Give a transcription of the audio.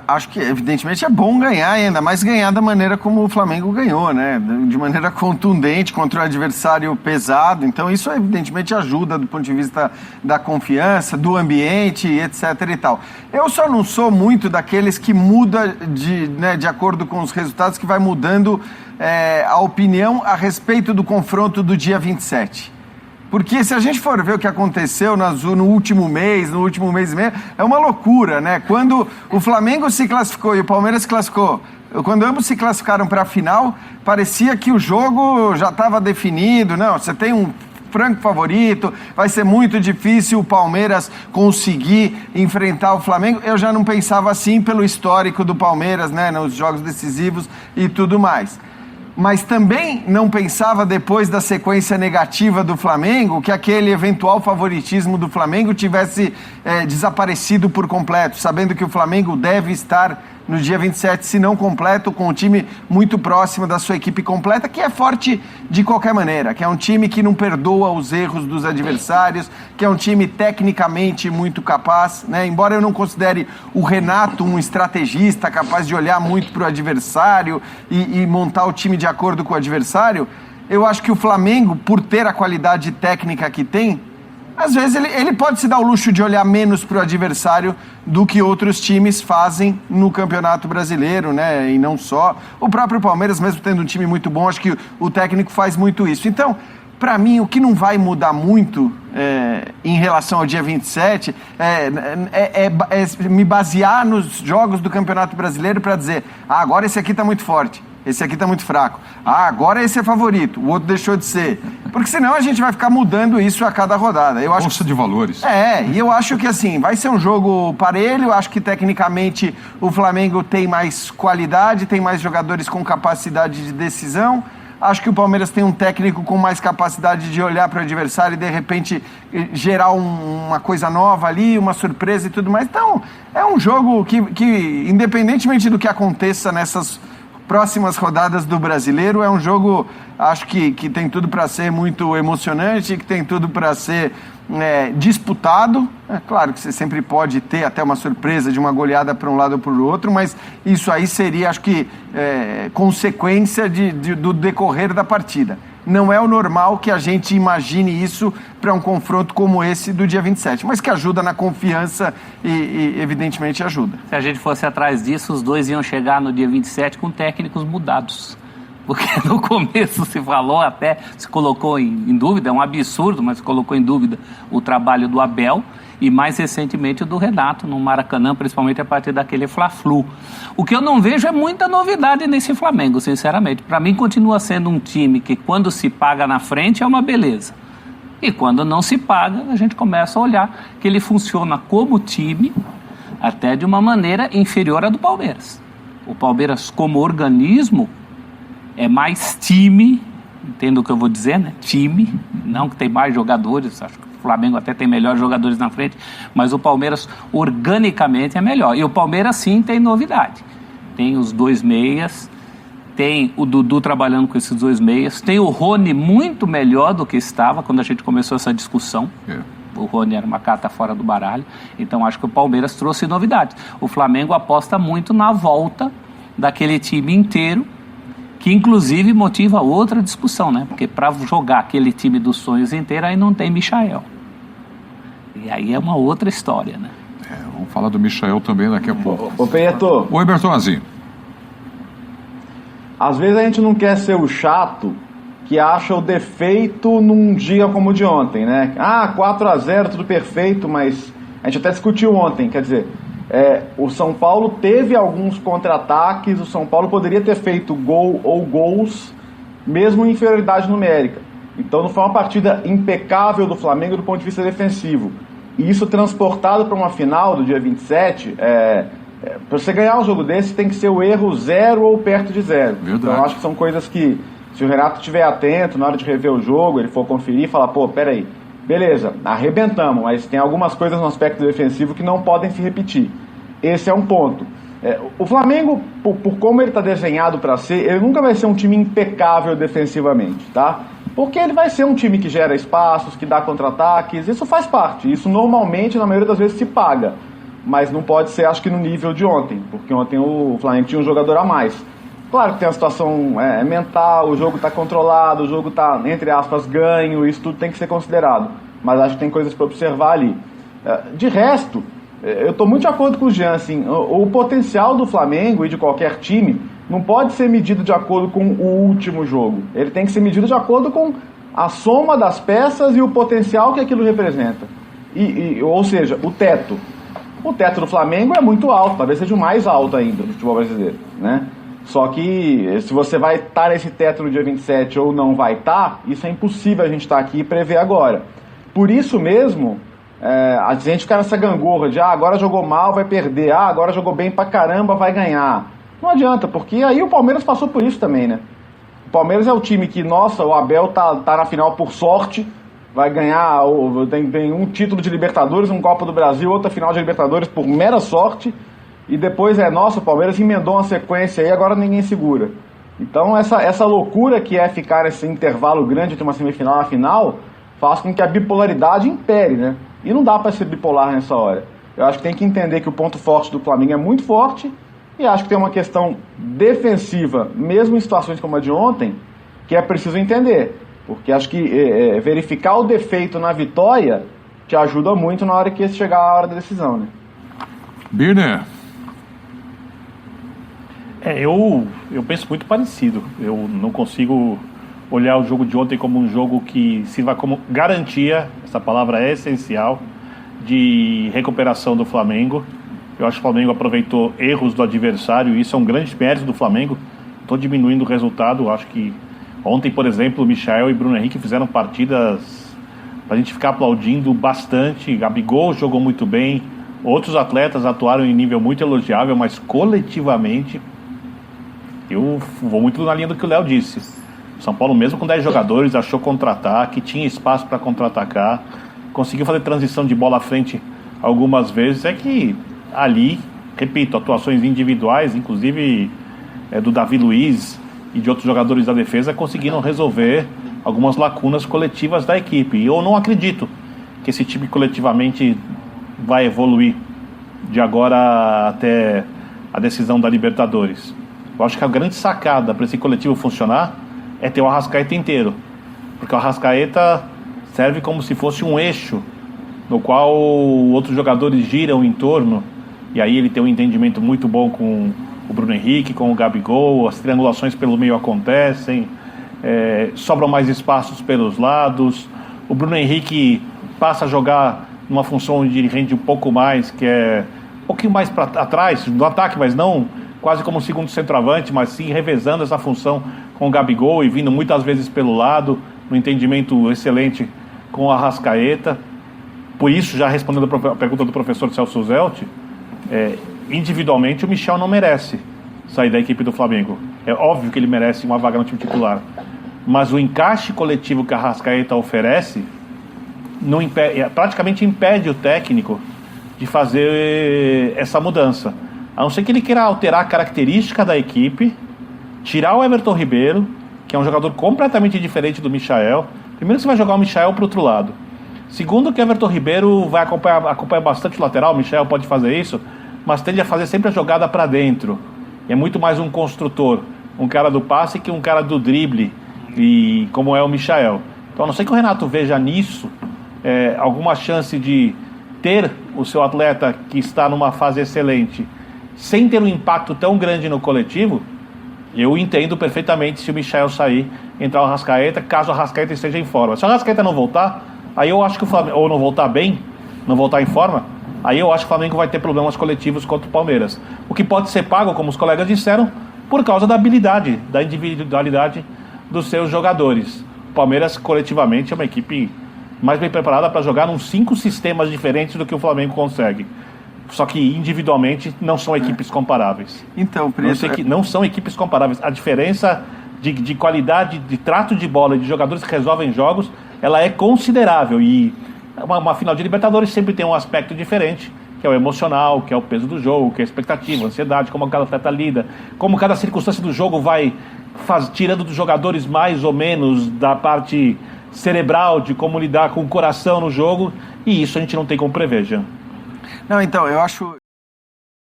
Acho que, evidentemente, é bom ganhar, ainda mais ganhar da maneira como o Flamengo ganhou, né? De maneira contundente, contra um adversário pesado. Então, isso, evidentemente, ajuda do ponto de vista da confiança, do ambiente, etc. e tal. Eu só não sou muito daqueles que muda de acordo com os resultados, que vai mudando a opinião a respeito do confronto do dia 27. Porque se a gente for ver o que aconteceu no último mês e meio, é uma loucura, né? Quando o Flamengo se classificou e o Palmeiras se classificou, quando ambos se classificaram para a final, parecia que o jogo já estava definido. Não, você tem um franco favorito, vai ser muito difícil o Palmeiras conseguir enfrentar o Flamengo. Eu já não pensava assim pelo histórico do Palmeiras, né? Nos jogos decisivos e tudo mais. Mas também não pensava, depois da sequência negativa do Flamengo, que aquele eventual favoritismo do Flamengo tivesse desaparecido por completo, sabendo que o Flamengo deve estar no dia 27, se não completo, com um time muito próximo da sua equipe completa, que é forte de qualquer maneira, que é um time que não perdoa os erros dos adversários, que é um time tecnicamente muito capaz, né? Embora eu não considere o Renato um estrategista capaz de olhar muito para o adversário e montar o time de acordo com o adversário, eu acho que o Flamengo, por ter a qualidade técnica que tem, às vezes ele pode se dar o luxo de olhar menos para o adversário do que outros times fazem no Campeonato Brasileiro, né? E não só. O próprio Palmeiras, mesmo tendo um time muito bom, acho que o técnico faz muito isso. Então, para mim, o que não vai mudar muito em relação ao dia 27 é me basear nos jogos do Campeonato Brasileiro para dizer, agora esse aqui está muito forte. Esse aqui está muito fraco. Agora esse é favorito, o outro deixou de ser. Porque senão a gente vai ficar mudando isso a cada rodada. Eu acho Bolsa de valores. E eu acho que assim, vai ser um jogo parelho. Eu acho que tecnicamente o Flamengo tem mais qualidade, tem mais jogadores com capacidade de decisão. Acho que o Palmeiras tem um técnico com mais capacidade de olhar para o adversário e de repente gerar uma coisa nova ali, uma surpresa e tudo mais. Então, é um jogo que independentemente do que aconteça nessas próximas rodadas do Brasileiro, é um jogo, acho que tem tudo para ser muito emocionante, que tem tudo para ser disputado. É claro que você sempre pode ter até uma surpresa de uma goleada para um lado ou para o outro, mas isso aí seria, acho que, consequência do decorrer da partida. Não é o normal que a gente imagine isso para um confronto como esse do dia 27, mas que ajuda na confiança e evidentemente ajuda. Se a gente fosse atrás disso, os dois iam chegar no dia 27 com técnicos mudados. Porque no começo se falou até, se colocou em dúvida, é um absurdo, mas se colocou em dúvida o trabalho do Abel e mais recentemente o do Renato no Maracanã, principalmente a partir daquele Fla-Flu. O que eu não vejo é muita novidade nesse Flamengo, sinceramente. Para mim continua sendo um time que quando se paga na frente é uma beleza. E quando não se paga, a gente começa a olhar que ele funciona como time até de uma maneira inferior à do Palmeiras. O Palmeiras como organismo é mais time, entendo o que eu vou dizer, né? Time, não que tem mais jogadores, acho que o Flamengo até tem melhores jogadores na frente, mas o Palmeiras organicamente é melhor. E o Palmeiras sim tem novidade. Tem os dois meias, tem o Dudu trabalhando com esses dois meias, tem o Rony muito melhor do que estava quando a gente começou essa discussão. O Rony era uma carta fora do baralho, então acho que o Palmeiras trouxe novidades. O Flamengo aposta muito na volta daquele time inteiro, que inclusive motiva outra discussão, né? Porque para jogar aquele time dos sonhos inteiro, aí não tem Michael. E aí é uma outra história, né? Vamos falar do Michael também daqui a pouco. Ô Peieto. Oi, Bertonzi. Às vezes a gente não quer ser o chato que acha o defeito num dia como o de ontem, né? 4-0, tudo perfeito, mas a gente até discutiu ontem, quer dizer... o São Paulo teve alguns contra-ataques, o São Paulo poderia ter feito gol ou gols, mesmo em inferioridade numérica. Então não foi uma partida impecável do Flamengo do ponto de vista defensivo. E isso transportado para uma final do dia 27, para você ganhar um jogo desse tem que ser o erro 0 ou perto de 0. Então eu acho que são coisas que, se o Renato estiver atento na hora de rever o jogo, ele for conferir e falar, peraí, beleza, arrebentamos, mas tem algumas coisas no aspecto defensivo que não podem se repetir. Esse é um ponto. O Flamengo, por como ele está desenhado para ser, ele nunca vai ser um time impecável defensivamente, tá? Porque ele vai ser um time que gera espaços, que dá contra-ataques, isso faz parte. Isso normalmente, na maioria das vezes, se paga. mas não pode ser, acho que, no nível de ontem, porque ontem o Flamengo tinha um jogador a mais. Claro que tem a situação mental, o jogo está controlado, o jogo está, entre aspas, ganho, isso tudo tem que ser considerado, mas acho que tem coisas para observar ali. De resto, eu estou muito de acordo com o Jean, assim, o potencial do Flamengo e de qualquer time não pode ser medido de acordo com o último jogo, ele tem que ser medido de acordo com a soma das peças e o potencial que aquilo representa, ou seja, o teto. O teto do Flamengo é muito alto, talvez seja o mais alto ainda do futebol brasileiro, né? Só que se você vai estar nesse teto no dia 27 ou não vai estar, isso é impossível a gente estar aqui e prever agora. Por isso mesmo, a gente fica nessa gangorra de agora jogou mal, vai perder, agora jogou bem pra caramba, vai ganhar. Não adianta, porque aí o Palmeiras passou por isso também, né? O Palmeiras é o time que, nossa, o Abel tá na final por sorte, vai ganhar, tem um título de Libertadores, um Copa do Brasil, outra final de Libertadores por mera sorte, e depois nossa, o Palmeiras emendou uma sequência aí, agora ninguém segura. Então essa loucura que é ficar nesse intervalo grande entre uma semifinal e uma final, faz com que a bipolaridade impere, né? E não dá para ser bipolar nessa hora. Eu acho que tem que entender que o ponto forte do Flamengo é muito forte, e acho que tem uma questão defensiva, mesmo em situações como a de ontem, que é preciso entender. Porque acho que verificar o defeito na vitória te ajuda muito na hora que chegar a hora da decisão, né? Birner. Eu penso muito parecido. Eu não consigo olhar o jogo de ontem como um jogo que sirva como garantia, essa palavra é essencial, de recuperação do Flamengo. Eu acho que o Flamengo aproveitou erros do adversário, e isso é um grande mérito do Flamengo. Estou diminuindo o resultado, eu acho que ontem, por exemplo, o Michael e Bruno Henrique fizeram partidas para a gente ficar aplaudindo bastante. Gabigol jogou muito bem, outros atletas atuaram em nível muito elogiável, mas coletivamente eu vou muito na linha do que o Léo disse. O São Paulo, mesmo com 10 jogadores, achou contra-ataque, tinha espaço para contra-atacar, conseguiu fazer transição de bola à frente algumas vezes. É que ali, repito, atuações individuais, inclusive do Davi Luiz e de outros jogadores da defesa, conseguiram resolver algumas lacunas coletivas da equipe. E eu não acredito que esse time coletivamente vai evoluir de agora até a decisão da Libertadores. Eu acho que a grande sacada para esse coletivo funcionar é ter o Arrascaeta inteiro, porque o Arrascaeta serve como se fosse um eixo no qual outros jogadores giram em torno, e aí ele tem um entendimento muito bom com o Bruno Henrique, com o Gabigol, as triangulações pelo meio acontecem, sobram mais espaços pelos lados, o Bruno Henrique passa a jogar numa função onde ele rende um pouco mais, que é um pouquinho mais para atrás, no ataque, mas não quase como um segundo centroavante, mas sim revezando essa função com o Gabigol e vindo muitas vezes pelo lado, no entendimento excelente com o Arrascaeta. Por isso, já respondendo a pergunta do professor Celso Zelt, individualmente o Michel não merece sair da equipe do Flamengo. É óbvio que ele merece uma vaga no time titular, mas o encaixe coletivo que a Arrascaeta oferece praticamente impede o técnico de fazer essa mudança, a não ser que ele queira alterar a característica da equipe, tirar o Everton Ribeiro, que é um jogador completamente diferente do Michael. Primeiro que você vai jogar o Michael para o outro lado. Segundo que o Everton Ribeiro vai acompanhar bastante o lateral, o Michael pode fazer isso, mas tende a fazer sempre a jogada para dentro. É muito mais um construtor, um cara do passe que um cara do drible, e como é o Michael. Então a não ser que o Renato veja nisso alguma chance de ter o seu atleta que está numa fase excelente sem ter um impacto tão grande no coletivo, eu entendo perfeitamente se o Michael sair, entrar o Arrascaeta, caso o Arrascaeta esteja em forma. Se o Arrascaeta não voltar, aí eu acho que o Flamengo, ou não voltar bem, não voltar em forma, aí eu acho que o Flamengo vai ter problemas coletivos contra o Palmeiras. O que pode ser pago, como os colegas disseram, por causa da habilidade, da individualidade dos seus jogadores. O Palmeiras, coletivamente, é uma equipe mais bem preparada para jogar nos 5 sistemas diferentes do que o Flamengo consegue. Só que individualmente não são equipes comparáveis. Então, por isso... Não são equipes comparáveis. A diferença de qualidade, de trato de bola e de jogadores que resolvem jogos, ela é considerável. E uma final de Libertadores sempre tem um aspecto diferente, que é o emocional, que é o peso do jogo, que é a expectativa, a ansiedade, como cada atleta lida, como cada circunstância do jogo vai tirando dos jogadores mais ou menos da parte cerebral, de como lidar com o coração no jogo, e isso a gente não tem como prever, Jean. Não, então, eu acho